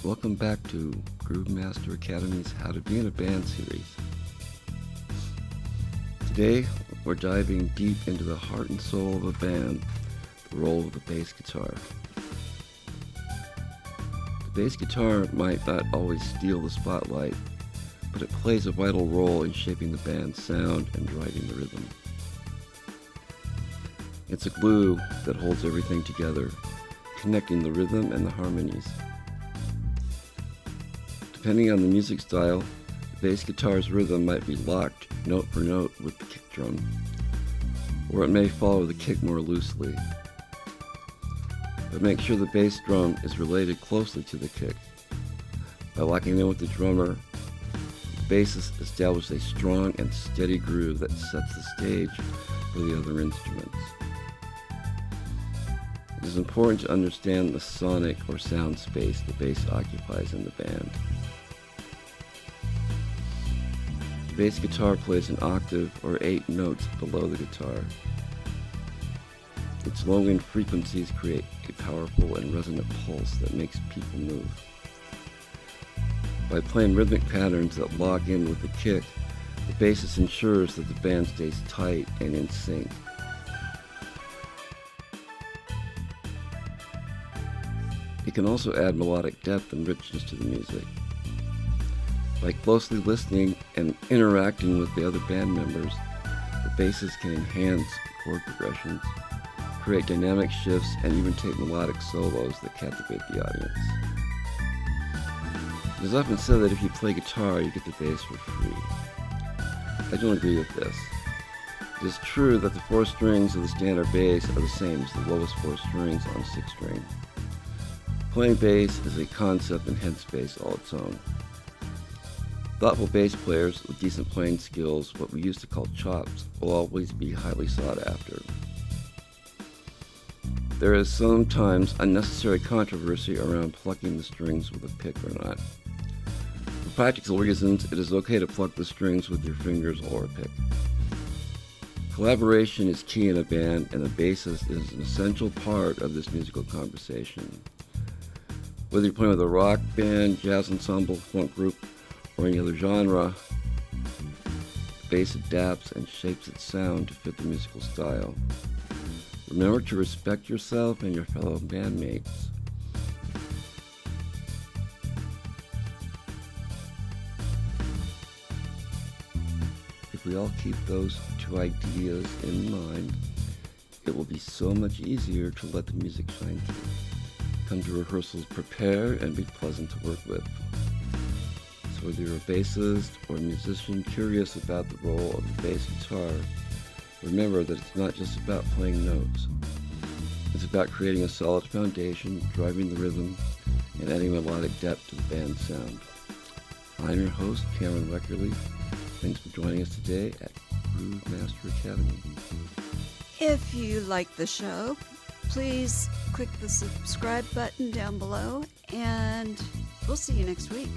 Welcome back to Groove Master Academy's How to Be in a Band series. Today, we're diving deep into the heart and soul of a band, the role of the bass guitar. The bass guitar might not always steal the spotlight, but it plays a vital role in shaping the band's sound and driving the rhythm. It's a glue that holds everything together, connecting the rhythm and the harmonies. Depending on the music style, the bass guitar's rhythm might be locked note for note with the kick drum, or it may follow the kick more loosely. But make sure the bass drum is related closely to the kick. By locking in with the drummer, the bassist establishes a strong and steady groove that sets the stage for the other instruments. It is important to understand the sonic or sound space the bass occupies in the band. The bass guitar plays an octave or 8 notes below the guitar. Its low-end frequencies create a powerful and resonant pulse that makes people move. By playing rhythmic patterns that lock in with the kick, the bassist ensures that the band stays tight and in sync. It can also add melodic depth and richness to the music. By closely listening and interacting with the other band members, the bassist can enhance chord progressions, create dynamic shifts, and even take melodic solos that captivate the audience. It is often said that if you play guitar, you get the bass for free. I don't agree with this. It is true that the 4 strings of the standard bass are the same as the lowest 4 strings on a 6-string. Playing bass is a concept and headspace all its own. Thoughtful bass players with decent playing skills, what we used to call chops, will always be highly sought after. There is sometimes unnecessary controversy around plucking the strings with a pick or not. For practical reasons, it is okay to pluck the strings with your fingers or a pick. Collaboration is key in a band, and the bassist is an essential part of this musical conversation. Whether you're playing with a rock band, jazz ensemble, funk group, or any other genre, the bass adapts and shapes its sound to fit the musical style. Remember to respect yourself and your fellow bandmates. If we all keep those 2 ideas in mind, it will be so much easier to let the music shine through. Come to rehearsals prepared and be pleasant to work with. So whether you're a bassist or a musician curious about the role of the bass guitar, remember that it's not just about playing notes. It's about creating a solid foundation, driving the rhythm, and adding melodic depth to the band's sound. I'm your host, Cameron Weckerly. Thanks for joining us today at Groove Master Academy. If you like the show, please click the subscribe button down below, and we'll see you next week.